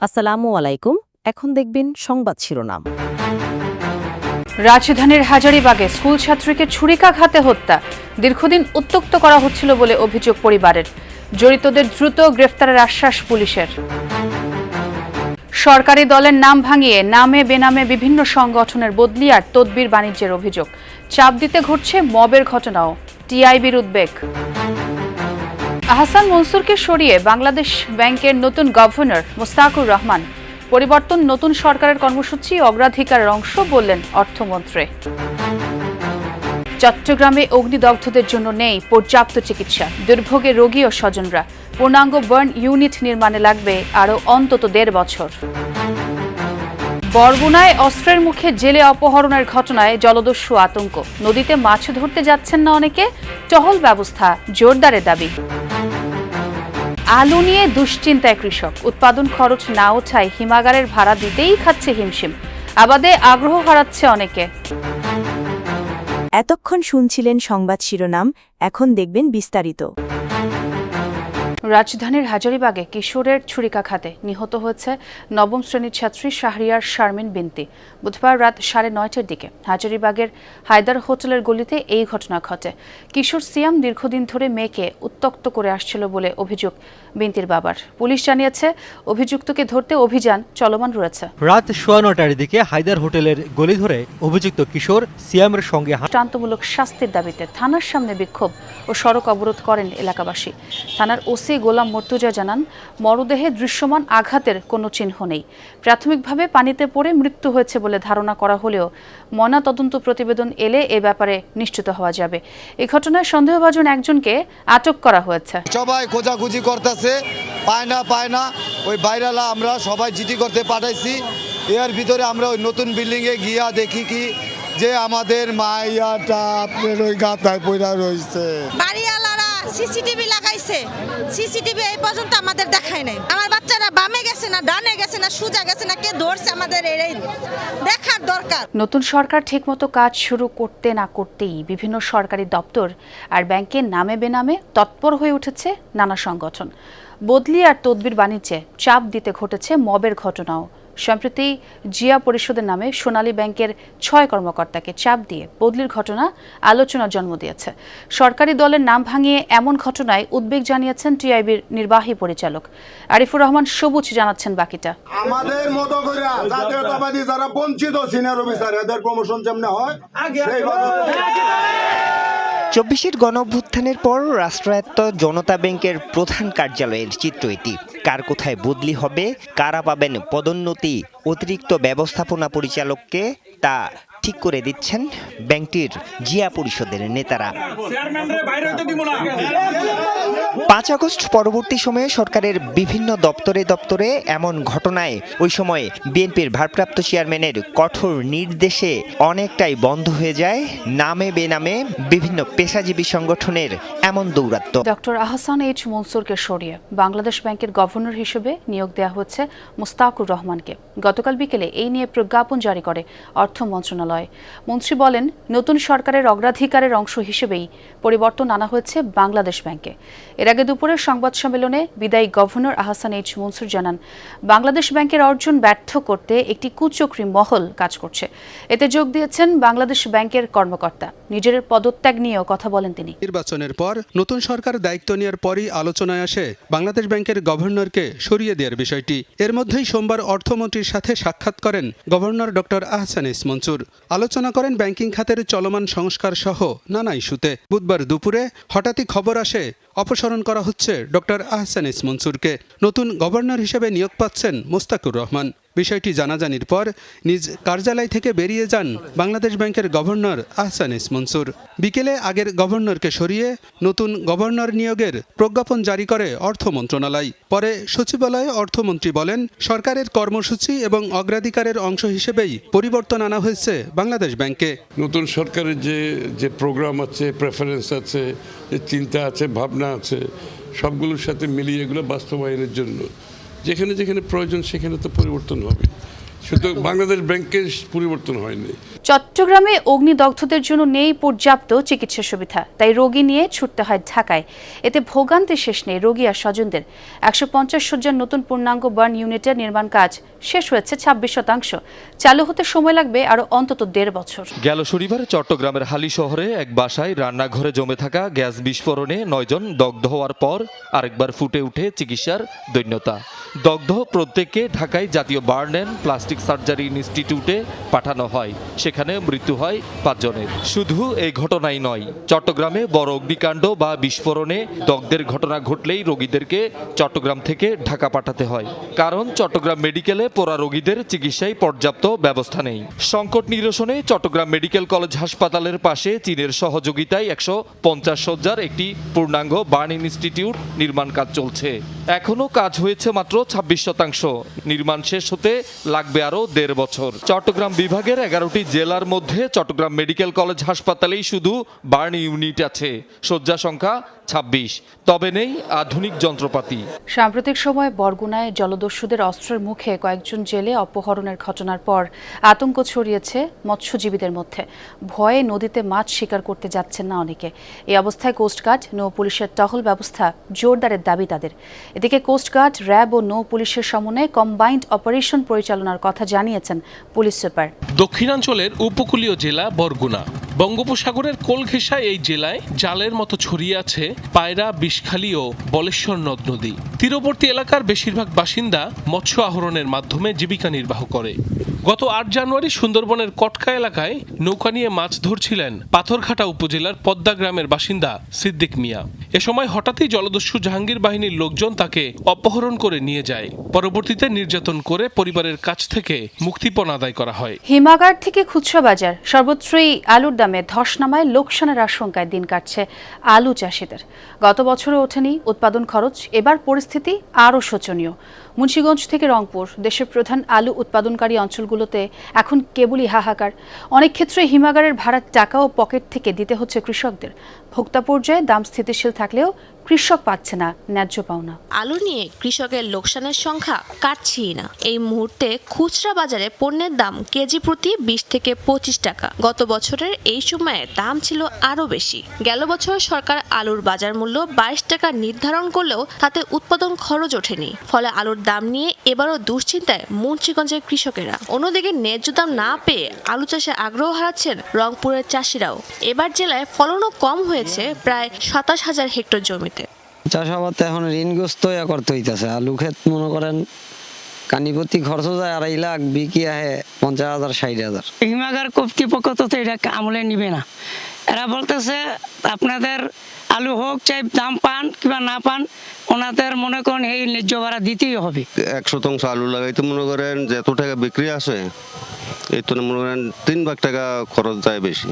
আসসালামু আলাইকুম। এখন দেখবেন সংবাদ শিরোনাম। রাজধানীর হাজারীবাগে স্কুল ছাত্রীকে ছুরিকাঘাতে হত্যা, দীর্ঘদিন উত্ত্যক্ত করা হচ্ছিল বলে অভিযোগ পরিবারের। জড়িতদের দ্রুত গ্রেফতারের আশ্বাস পুলিশের। সরকারি দলের নাম ভাঙিয়ে নামে বেনামে বিভিন্ন সংগঠনের বদলি আর তদবির বাণিজ্যের অভিযোগ, চাপ দিতে ঘটছে মবের ঘটনাও, টিআইবির উদ্বেগ। আহসান মনসুরকে সরিয়ে বাংলাদেশ ব্যাংকের নতুন গভর্নর মোস্তাকুর রহমান। পরিবর্তন নতুন সরকারের কর্মসূচি অগ্রাধিকারের অংশ বললেন অর্থমন্ত্রী। চট্টগ্রামে অগ্নিদগ্ধদের জন্য নেই পর্যাপ্ত চিকিৎসা, দুর্ভোগে রোগী ও স্বজনরা। পূর্ণাঙ্গ বার্ন ইউনিট নির্মাণে লাগবে আরও অন্তত 1.5 বছর। বরগুনায় অস্ত্রের মুখে জেলে অপহরণের ঘটনায় জলদস্যু আতঙ্ক, নদীতে মাছ ধরতে যাচ্ছেন না অনেকে, টহল ব্যবস্থা জোরদারের দাবি। আলু নিয়ে দুশ্চিন্তায় কৃষক, উৎপাদন খরচ না ওঠায় হিমাগারের ভাড়া দিতেই খাচ্ছে হিমশিম, আবাদে আগ্রহ হারাচ্ছে অনেকে। এতক্ষণ শুনছিলেন সংবাদ শিরোনাম, এখন দেখবেন বিস্তারিত। রাজধানীর হাজারীবাগে কিশোরের ছুরিকাঘাতে নিহত হয়েছে নবম শ্রেণীর ছাত্রী শাহরিয়ার শারমিন বিনতি। বুধবার রাত 9:30টার দিকে হাজারীবাগের হায়দার হোটেলের গলিতে এই ঘটনা ঘটে। কিশোর সিয়াম দীর্ঘদিন ধরে মেয়েকে উত্ত্যক্ত করে আসছিল বলে অভিযোগ বিনতির বাবার। পুলিশ জানিয়েছে অভিযুক্তকে ধরতে অভিযান চলমান রয়েছে। রাত 9:30টার দিকে হায়দার হোটেলের গলি ধরে অভিযুক্ত কিশোর সিয়ামের সঙ্গে দৃষ্টান্তমূলক শাস্তির দাবিতে থানার সামনে বিক্ষোভ ও সড়ক অবরোধ করেন এলাকাবাসী। থানার ওসি গোলাম মর্তুজা জানান, মরদেহে দৃশ্যমান আঘাতের কোনো চিহ্ন নেই। প্রাথমিকভাবে পানিতে পড়ে মৃত্যু হয়েছে বলে ধারণা করা হলেও ময়নাতদন্ত প্রতিবেদন এলে এ ব্যাপারে নিশ্চিত হওয়া যাবে। এই ঘটনায় সন্দেহভাজন একজনকে আটক করা হয়েছে। সবাই খোঁজাখুঁজি করতেছে, পায় না ওই বাইরালা আমরা সবাই জিডি করতে পাঠাইছি। এর ভিতরে আমরা ওই নতুন বিল্ডিংয়ে গিয়া দেখি কি যে আমাদের মাইয়াটা আপনার ওই গাতায় পড়া রয়েছে। বাড়িওয়ালারা সিসিটিভি লাগাইছে, সিসিটিভি এই পর্যন্ত আমাদের দেখায় নাই। আমার বাচ্চারা বামে গেছে না ডানে গেছে না সোজা গেছে না কে ধরছে, আমাদের এটাই দেখার দরকার। নতুন সরকার ঠিকমতো কাজ শুরু করতে না করতেই বিভিন্ন সরকারি দপ্তর আর ব্যাংকের নামে বেনামে তৎপর হয়ে উঠেছে নানা সংগঠন। বদলি আর তদবির বাণিজ্যে চাপ দিতে ঘটেছে মবের ঘটনাও। সম্প্রতি জিয়া পরিষদের নামে সোনালী ব্যাংকের 6 কর্মকর্তাকে চাপ দিয়ে বদলির ঘটনা আলোচনার জন্ম দিয়েছে। সরকারি দলের নাম ভাঙিয়ে এমন ঘটনায় উদ্বেগ জানিয়েছেন টিআইবির নির্বাহী পরিচালক আরিফুর রহমান সবুজ। জানাচ্ছেন বাকিটা। আমাদের মতো করে জাতীয়তাবাদী যারা বঞ্চিত সিনিয়র অফিসার এদের প্রমোশন যেমন হয় 24-এর গণঅভ্যুত্থানের পর রাষ্ট্রায়ত্ত জনতা ব্যাংকের প্রধান কার্যালয়ের চিত্র এটি। কার কোথায় বদলি হবে, কারা পাবেন পদোন্নতি, অতিরিক্ত ব্যবস্থাপনা পরিচালককে তা ঠিক করে দিচ্ছেন ব্যাংকটির জিয়া পরিষদের নেতারা। 5 আগস্ট পরবর্তী সময়ে সরকারের বিভিন্ন দপ্তরে এমন ঘটনায় ওই সময় বিএনপির ভারপ্রাপ্ত চেয়ারম্যানের কঠোর নির্দেশে অনেকটাই বন্ধ হয়ে যায় নামে বেনামে বিভিন্ন পেশাজীবী সংগঠনের এমন দৌরাত্ম্য। ডক্টর আহসান এইচ মনসুরকে সরিয়ে বাংলাদেশ ব্যাংকের গভর্নর হিসেবে নিয়োগ দেওয়া হচ্ছে মোস্তাকুর রহমানকে। গতকাল বিকেলে এই নিয়ে প্রজ্ঞাপন জারি করে অর্থ মন্ত্রণালয়। মন্ত্রী বলেন, নতুন সরকারের অগ্রাধিকারের অংশ হিসেবেই পরিবর্তন আনা হয়েছে বাংলাদেশ ব্যাংকে। এর আগে দুপুরে সংবাদ সম্মেলনে বিদায়ী গভর্নর আহসান এইচ মনসুর জানান, বাংলাদেশ ব্যাংকের অর্জন ব্যর্থ করতে একটি কুচক্রী মহল কাজ করছে। এতে যোগ দিয়েছেন বাংলাদেশ ব্যাংকের কর্মকর্তা। নিজের পদত্যাগ নিয়েও কথা বলেন তিনি। নির্বাচনের পর নতুন সরকার দায়িত্ব নেওয়ার পরই আলোচনায় আসে বাংলাদেশ ব্যাংকের গভর্নরকে সরিয়ে দেওয়ার বিষয়টি। এর মধ্যেই সোমবার অর্থমন্ত্রীর সাথে সাক্ষাৎ করেন governor doctor Ahsan H Mansur. আলোচনা করেন ব্যাংকিং খাতের চলমান সংস্কার সহ নানা ইস্যুতে। বুধবার দুপুরে হঠাৎই খবর আসে অপসারণ করা হচ্ছে ডক্টর আহসান এইচ মনসুরকে। নতুন গভর্নর হিসেবে নিয়োগ পাচ্ছেন মোস্তাকুর রহমান। বিষয়টি জানাজানির পর নিজ কার্যালয় থেকে বেরিয়ে যান বাংলাদেশ ব্যাংকের গভর্নর আহসান এইচ মনসুর। বিকেলে আগের গভর্নরকে সরিয়ে নতুন গভর্নর নিয়োগের প্রজ্ঞাপন জারি করে অর্থ মন্ত্রণালয়। পরে সচিবালয়ে অর্থমন্ত্রী বলেন, সরকারের কর্মসূচি এবং অগ্রাধিকারের অংশ হিসেবেই পরিবর্তন আনা হয়েছে বাংলাদেশ ব্যাংকে। নতুন সরকারের যে প্রোগ্রাম আছে, প্রেফারেন্স আছে, যে চিন্তা আছে, ভাবনা আছে, সবগুলোর সাথে মিলিয়ে এগুলো বাস্তবায়নের জন্য যেখানে যেখানে প্রয়োজন সেখানে তো পরিবর্তন হবে। শুধু বাংলাদেশ ব্যাংকের পরিবর্তন হয়নি। চট্টগ্রামে অগ্নিদগ্ধদের জন্য নেই পর্যাপ্ত চিকিৎসা সুবিধা, তাই রোগী নিয়ে ছুটতে হয় ঢাকায়। এতে ভোগান্তি শেষ নেই রোগী আর স্বজনদের। 150 শয্যার নতুন পূর্ণাঙ্গ বার্ন ইউনিটের নির্মাণ কাজ শেষ হয়েছে 26%। চালু হতে সময় লাগবে আরও অন্তত 1.5 বছর। গেল শনিবার চট্টগ্রামের হালি শহরে এক বাসায় রান্নাঘরে জমে থাকা গ্যাস বিস্ফোরণে 9 জন দগ্ধ হওয়ার পর আরেকবার ফুটে উঠে চিকিৎসার দৈন্যতা। দগ্ধ প্রত্যেককে ঢাকায় জাতীয় বার্ন অ্যান্ড প্লাস্টিক সার্জারি ইনস্টিটিউটে পাঠানো হয়। সেখানে মৃত্যু হয় 5 জনের। শুধু এই ঘটনাই নয়, চট্টগ্রামে বড় অগ্নিকাণ্ড বা বিস্ফোরণে দগ্ধের ঘটনা ঘটলেই রোগীদেরকে চট্টগ্রাম থেকে ঢাকা পাঠাতে হয়, কারণ চট্টগ্রাম মেডিকেলে পোড়া রোগীদের চিকিৎসায় পর্যাপ্ত ব্যবস্থা নেই। সংকট নিরসনে চট্টগ্রাম মেডিকেল কলেজ হাসপাতালের পাশে চীনের সহযোগিতায় 150 শয্যার একটি পূর্ণাঙ্গ বার্ন ইনস্টিটিউট নির্মাণ কাজ চলছে। এখনও কাজ হয়েছে মাত্র 26%। নির্মাণ শেষ হতে লাগবে আরও 1.5 বছর। চট্টগ্রাম বিভাগের 11টি জেলার মধ্যে চট্টগ্রাম মেডিকেল কলেজ হাসপাতালেই শুধু বার্ন ইউনিট আছে। শয্যা সংখ্যা 26, তবে নেই আধুনিক যন্ত্রপাতি। সাম্প্রতিক সময়ে বরগুনায় জলদস্যুদের অস্ত্রের মুখে কয়েকজন জেলে অপহরণের ঘটনার পর আতঙ্ক ছড়িয়েছে মৎস্যজীবীদের মধ্যে। ভয়ে নদীতে মাছ শিকার করতে যাচ্ছেন না অনেকে। এই অবস্থায় কোস্টগার্ড, নৌ পুলিশের টহল ব্যবস্থা জোরদারের দাবি তাদের। এদিকে কোস্টগার্ড, র্যাব ও নৌ পুলিশের সমন্বয়ে কম্বাইন্ড অপারেশন পরিচালনার কথা জানিয়েছেন পুলিশ সুপার। দক্ষিণাঞ্চলের উপকূলীয় জেলা বরগুনা। বঙ্গোপসাগরের কোল ঘেঁষা এই জেলায় জালের মতো ছড়িয়ে আছে পায়রা, বিষখালী ও বলেশ্বর নদ নদী। তীরবর্তী এলাকার বেশিরভাগ বাসিন্দা মৎস্য আহরণের মাধ্যমে জীবিকা নির্বাহ করে। গত 8 জানুয়ারি সুন্দরবনের কটকা এলাকায় নৌকা নিয়ে মাছ ধরছিলেন পাথরঘাটা উপজেলার পদ্মা গ্রামের বাসিন্দা সিদ্দিক মিয়া। এ সময় হঠাৎই জলদস্যু জাহাঙ্গীর বাহিনীর লোকজন তাকে অপহরণ করে নিয়ে যায়। পরবর্তীতে নির্যাতন করে পরিবারের কাছ থেকে মুক্তিপণ আদায় করা হয়। হিমাগার থেকে খুচরা বাজার সর্বত্রই আলুর দামে ধস নামায় লোকসানের আশঙ্কায় দিন কাটছে আলু চাষিদের। গত বছরও ওঠেনি উৎপাদন খরচ, এবার পরিস্থিতি আরও শোচনীয়। মুন্সিগঞ্জ থেকে রংপুর, দেশের প্রধান আলু উৎপাদনকারী অঞ্চলগুলোতে এখন কেবলই হাহাকার। অনেক ক্ষেত্রে হিমাগারের ভাড়ার টাকা ও পকেট থেকে দিতে হচ্ছে কৃষকদের। ভোক্তা পর্যায়ে দাম স্থিতিশীল থাকলেও কৃষক পাচ্ছে না ন্যায্য পাওনা। আলু নিয়ে কৃষকের লোকসানের সংখ্যা কাটছেই না। এই মুহূর্তে খুচরা বাজারে পণ্যের দাম কেজি প্রতি 20 থেকে 25 টাকা। গত বছরের এই সময়ে দাম ছিল আরও বেশি। গেল বছর সরকার আলুর বাজার মূল্য 22 টাকা নির্ধারণ করলেও তাতে উৎপাদন খরচ ওঠেনি। ফলে আলুর দাম নিয়ে এবারও দুশ্চিন্তায় মুন্সিগঞ্জের কৃষকেরা। অন্যদিকে ন্যায্য দাম না পেয়ে আলু চাষে আগ্রহ হারাচ্ছেন রংপুরের চাষিরাও। এবার জেলায় ফলনও কম হয়েছে প্রায় 27,000 হেক্টর জমিতে। চাষাবাদ এখন ঋণগ্রস্ত করতে হইতেছে। আলু ক্ষেত মনে করেন কানিপতি খরচ যায় 2.5 লাখ, বিক্রি আহে 50,000 60,000। হিমাগার কর্তৃপক্ষ তো এটা আমলে নিবে না। এরা বলতেছে আপনাদের আলু হোক, চাই দাম পান কিংবা না পান, ওনাদের মনে করেন এই ন্যায্য ভাড়া দিতেই হবে। 100 আলু লাগাইতে মনে করেন যত টাকা বিক্রি আসে এই তো মনে করেন 3 লাখ টাকা খরচ যায় বেশি।